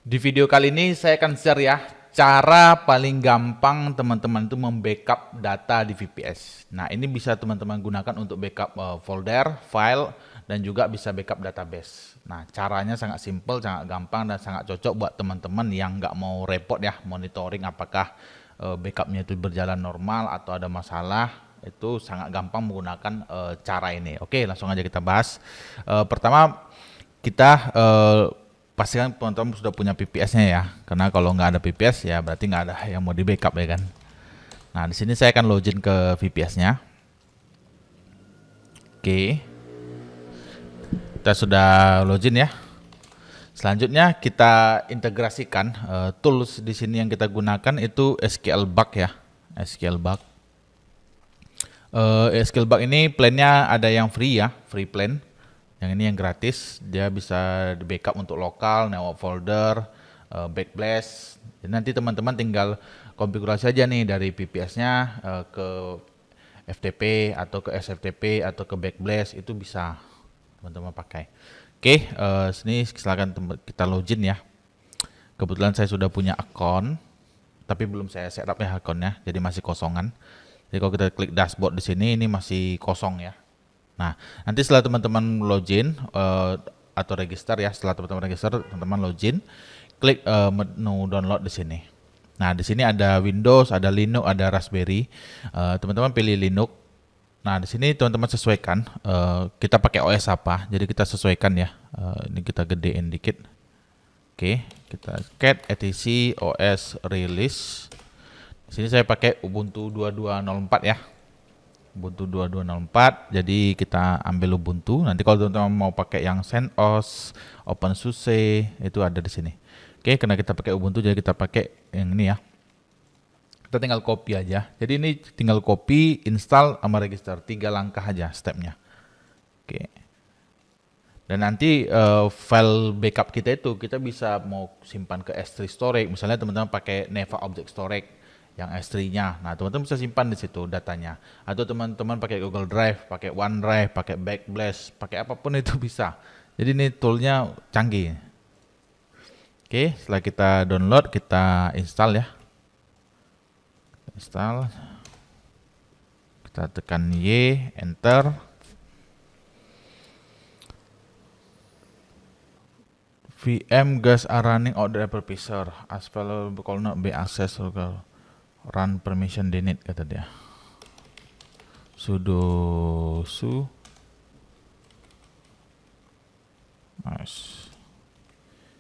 Di video kali ini saya akan share ya cara paling gampang teman-teman itu membackup data di VPS. Nah, ini bisa teman-teman gunakan untuk backup folder, file, dan juga bisa backup database. Nah, caranya sangat simple, sangat gampang, dan sangat cocok buat teman-teman yang nggak mau repot ya monitoring apakah backupnya itu berjalan normal atau ada masalah. Itu sangat gampang menggunakan cara ini. Oke, langsung aja kita bahas. Pertama, kita pastikan teman-teman sudah punya VPS-nya ya, karena kalau nggak ada VPS ya berarti nggak ada yang mau di backup ya kan. Nah, di sini saya akan login ke VPS-nya. Oke, kita sudah login ya. Selanjutnya kita integrasikan tools di sini yang kita gunakan itu SQLBug ya, SQLBug. SQLBug ini plannya ada yang free ya, free plan. Yang ini yang gratis, dia bisa di backup untuk lokal, network folder, backblast. Jadi nanti teman-teman tinggal konfigurasi aja nih dari VPS-nya ke FTP atau ke SFTP atau ke backblast, itu bisa teman-teman pakai. Oke, sini silakan kita login ya. Kebetulan saya sudah punya akun, tapi belum saya setup ya akunnya, jadi masih kosongan. Jadi kalau kita klik dashboard di sini, ini masih kosong ya. Nah, nanti setelah teman-teman login atau register ya, setelah teman-teman register, teman-teman login, klik menu download di sini. Nah, di sini ada Windows, ada Linux, ada Raspberry. Teman-teman pilih Linux. Nah, di sini teman-teman sesuaikan kita pakai OS apa. Jadi kita sesuaikan ya. Ini kita gedein dikit. Oke, kita cat etc OS release. Di sini saya pakai Ubuntu 2204 ya. Ubuntu 2204, jadi kita ambil Ubuntu. Nanti kalau teman-teman mau pakai yang CentOS, OpenSUSE, itu ada di sini. Oke, karena kita pakai Ubuntu, jadi kita pakai yang ini ya. Kita tinggal copy aja. Jadi ini tinggal copy, install, sama register. 3 langkah aja stepnya. Oke. Dan nanti file backup kita itu kita bisa mau simpan ke S3 storage. Misalnya teman-teman pakai Neva Object Storage yang S3-nya. Nah, teman-teman bisa simpan di situ datanya. Atau teman-teman pakai Google Drive, pakai OneDrive, pakai Backblast, pakai apapun itu bisa. Jadi ini toolnya canggih. Oke, setelah kita download, kita install ya. Install. Kita tekan Y, enter. VM guys are running out the hypervisor as well call not be accessed local run permission denied kata dia. Sudo su nice.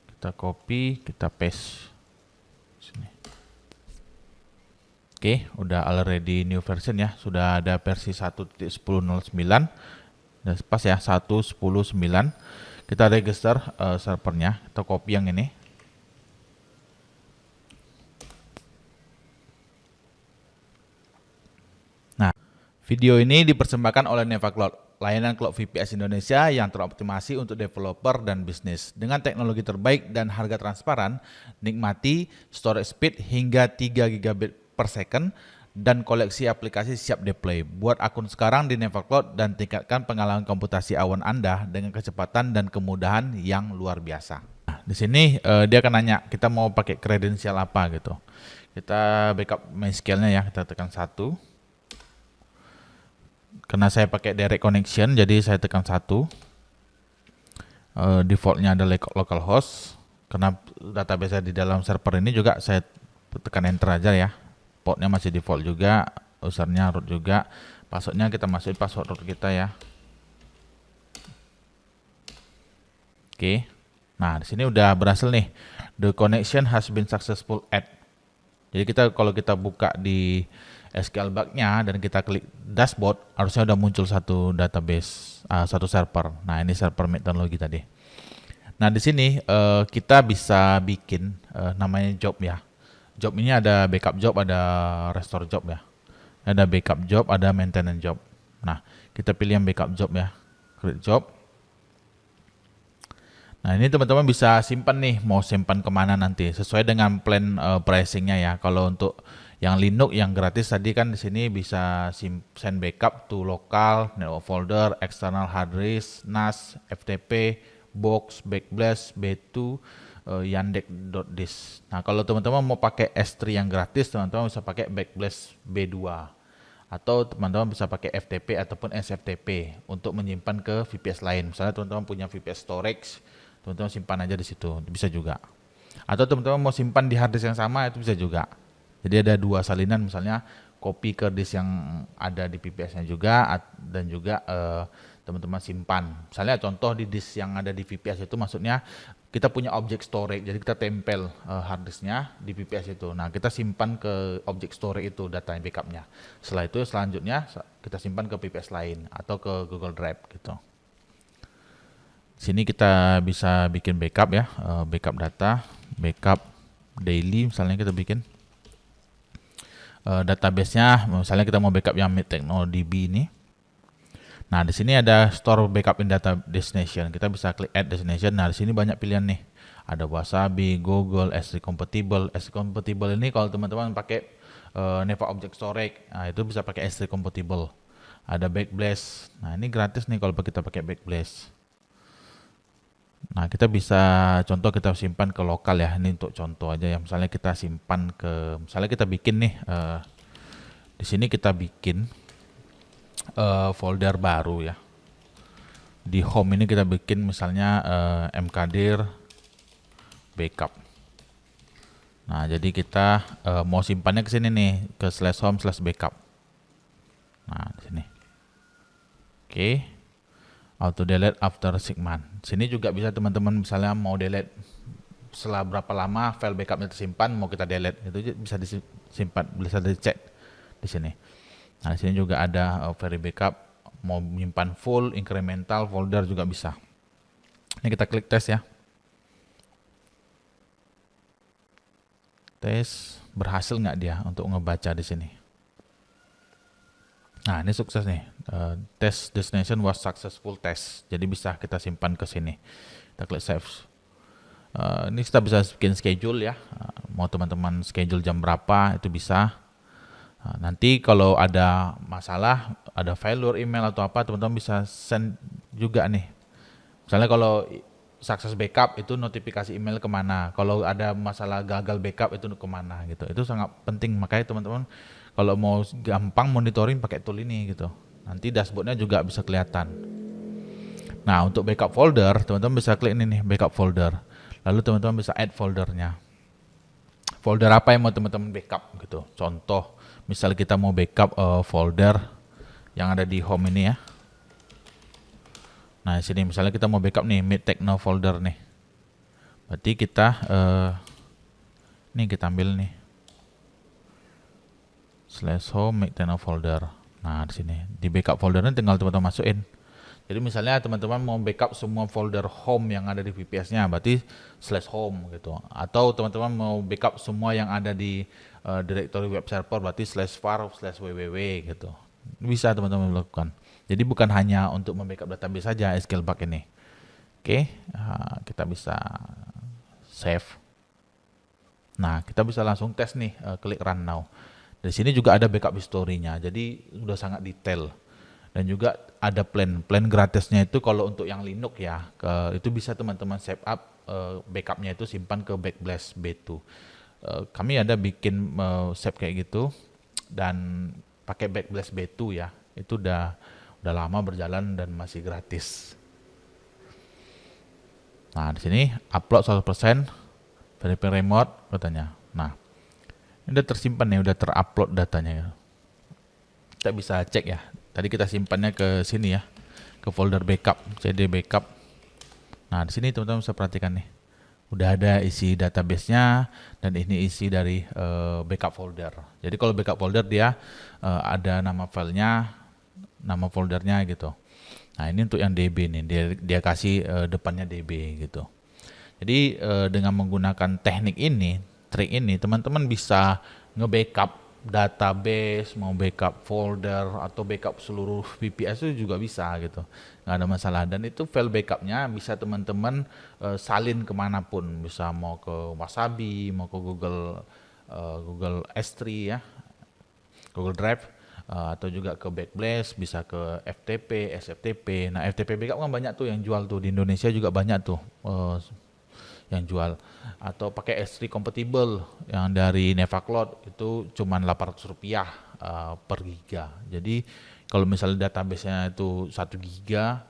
Kita copy, kita paste sini. Oke, udah already new version ya, sudah ada versi 1.10.09 dan pas ya 1.10.9. Kita register servernya, kita copy yang ini. Nah, video ini dipersembahkan oleh Neva Cloud, layanan cloud VPS Indonesia yang teroptimasi untuk developer dan bisnis. Dengan teknologi terbaik dan harga transparan, nikmati storage speed hingga 3 GB per second dan koleksi aplikasi siap deploy. Buat akun sekarang di Neva Cloud dan tingkatkan pengalaman komputasi awan Anda dengan kecepatan dan kemudahan yang luar biasa. Nah, di sini dia akan nanya kita mau pakai kredensial apa gitu. Kita backup MySQL-nya ya, kita tekan 1. Karena saya pakai direct connection, jadi saya tekan 1. Defaultnya ada localhost. Karena database di dalam server ini juga saya tekan enter aja ya. Portnya masih default juga, usernya root juga, passwordnya kita masukin password root kita ya. Oke, nah di sini udah berhasil nih, the connection has been successful add. Jadi kita kalau kita buka di SQLBug-nya dan kita klik dashboard, harusnya udah muncul satu database, satu server. Nah ini server metodologi tadi. Nah di sini kita bisa bikin namanya job ya. Job ini ada backup job, ada restore job ya. Ada backup job, ada maintenance job. Nah, kita pilih yang backup job ya. Create job. Nah, ini teman-teman bisa simpan nih, mau simpan kemana nanti. Sesuai dengan plan pricingnya ya. Kalau untuk yang Linux yang gratis tadi kan di sini bisa send backup to lokal, network folder, external hard disk, NAS, FTP, box, backblast, B2, yandex.disk. Nah, kalau teman-teman mau pakai S3 yang gratis, teman-teman bisa pakai Backblaze B2. Atau teman-teman bisa pakai FTP ataupun SFTP untuk menyimpan ke VPS lain. Misalnya teman-teman punya VPS storage, teman-teman simpan aja di situ, bisa juga. Atau teman-teman mau simpan di harddisk yang sama, itu bisa juga. Jadi ada dua salinan, misalnya copy ke disk yang ada di VPS-nya juga, dan juga teman-teman simpan. Misalnya contoh di disk yang ada di VPS itu, maksudnya kita punya objek storage, jadi kita tempel harddisknya di VPS itu. Nah, kita simpan ke objek storage itu datanya, backupnya. Setelah itu selanjutnya kita simpan ke VPS lain atau ke Google Drive gitu. Sini kita bisa bikin backup ya, backup data, backup daily misalnya kita bikin. Database-nya misalnya kita mau backup yang MidTechnoDB ini. Nah, di sini ada store backup in data destination. Kita bisa klik add destination. Nah, di sini banyak pilihan nih. Ada Wasabi, Google, S3 compatible. S3 compatible ini kalau teman-teman pakai Neva Object Storage, nah itu bisa pakai S3 compatible. Ada Backblaze. Nah, ini gratis nih kalau kita pakai Backblaze. Nah, kita bisa contoh kita simpan ke lokal ya. Ini untuk contoh aja ya. Misalnya kita simpan ke, misalnya kita bikin nih di sini kita bikin folder baru ya. Di home ini kita bikin misalnya mkdir backup. Nah, jadi kita mau simpannya ke sini nih, ke /home/backup. Nah, di sini. Oke. Auto delete after 6 months. Sini juga bisa teman-teman misalnya mau delete setelah berapa lama file backupnya tersimpan, mau kita delete, itu bisa disimpan, bisa dicek di sini. Nah, di sini juga ada very backup, mau menyimpan full, incremental, folder juga bisa. Ini kita klik tes ya. Tes berhasil nggak dia untuk ngebaca di sini. Nah, ini sukses nih. Test destination was successful test. Jadi bisa kita simpan ke sini. Kita klik save. Ini kita bisa bikin schedule ya. Mau teman-teman schedule jam berapa itu bisa. Nanti kalau ada masalah, ada failure email atau apa, teman-teman bisa send juga nih. Misalnya kalau sukses backup itu notifikasi email kemana, kalau ada masalah gagal backup itu kemana gitu. Itu sangat penting, makanya teman-teman kalau mau gampang monitoring pakai tool ini gitu. Nanti dashboardnya juga bisa kelihatan. Nah, untuk backup folder, teman-teman bisa klik ini nih, backup folder. Lalu teman-teman bisa add foldernya. Folder apa yang mau teman-teman backup gitu. Contoh, misal kita mau backup folder yang ada di home ini ya. Nah, sini misalnya kita mau backup nih MidTechno folder nih. Berarti kita ini kita ambil nih /home MidTechno folder. Nah, di sini di backup foldernya tinggal teman-teman masukin. Jadi misalnya teman-teman mau backup semua folder home yang ada di VPS-nya, berarti /home gitu. Atau teman-teman mau backup semua yang ada di directory web server, berarti /var/www gitu. Bisa teman-teman lakukan. Jadi bukan hanya untuk membackup database saja SQL bug ini. Oke, kita bisa save. Nah, kita bisa langsung tes nih, klik run now. Di sini juga ada backup history-nya, jadi sudah sangat detail. Dan juga ada plan gratisnya itu kalau untuk yang Linux ya, itu bisa teman-teman save up backupnya itu simpan ke Backblaze B2. Kami ada bikin save kayak gitu dan pakai Backblaze B2 ya, itu udah lama berjalan dan masih gratis. Nah, di sini upload 100%, verify remote katanya. Nah, ini udah tersimpan nih, udah terupload datanya ya. Kita bisa cek ya. Tadi kita simpannya ke sini ya, ke folder backup, cd backup. Nah, di sini teman-teman bisa perhatikan nih, udah ada isi database-nya dan ini isi dari backup folder. Jadi kalau backup folder dia ada nama filenya, nama foldernya gitu. Nah, ini untuk yang DB nih, dia kasih depannya DB gitu. Jadi dengan menggunakan teknik ini, trik ini, teman-teman bisa nge-backup database, mau backup folder atau backup seluruh VPS itu juga bisa gitu, nggak ada masalah. Dan itu file backupnya bisa teman-teman salin kemanapun, bisa mau ke Wasabi, mau ke Google S3 ya, Google Drive, atau juga ke Backblaze, bisa ke FTP, SFTP. Nah, FTP backup kan banyak tuh yang jual tuh di Indonesia juga banyak tuh. yang jual, atau pakai S3 compatible yang dari Nevacloud itu cuman Rp800 per giga. Jadi kalau misalnya database-nya itu 1 giga,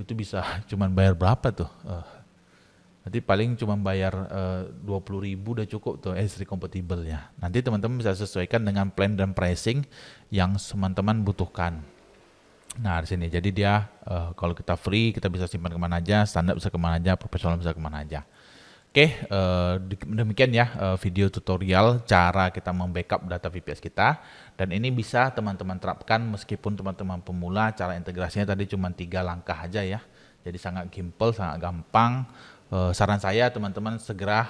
itu bisa cuman bayar berapa tuh? Nanti paling cuma bayar 20.000 udah cukup tuh S3 compatible ya. Nanti teman-teman bisa sesuaikan dengan plan dan pricing yang teman-teman butuhkan. Nah, di sini jadi dia kalau kita free kita bisa simpan kemana aja, standar bisa kemana aja, profesional bisa kemana aja. Oke, demikian ya video tutorial cara kita membackup data VPS kita, dan ini bisa teman-teman terapkan meskipun teman-teman pemula. Cara integrasinya tadi cuma 3 langkah aja ya, jadi sangat simple, sangat gampang. Saran saya teman-teman segera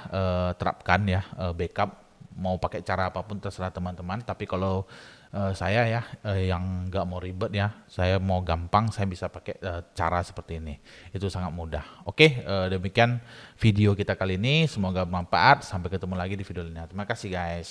terapkan ya, backup mau pakai cara apapun terserah teman-teman, tapi kalau saya ya yang nggak mau ribet ya, saya mau gampang, saya bisa pakai cara seperti ini, itu sangat mudah. Oke, demikian video kita kali ini, semoga bermanfaat. Sampai ketemu lagi di video lainnya. Terima kasih guys.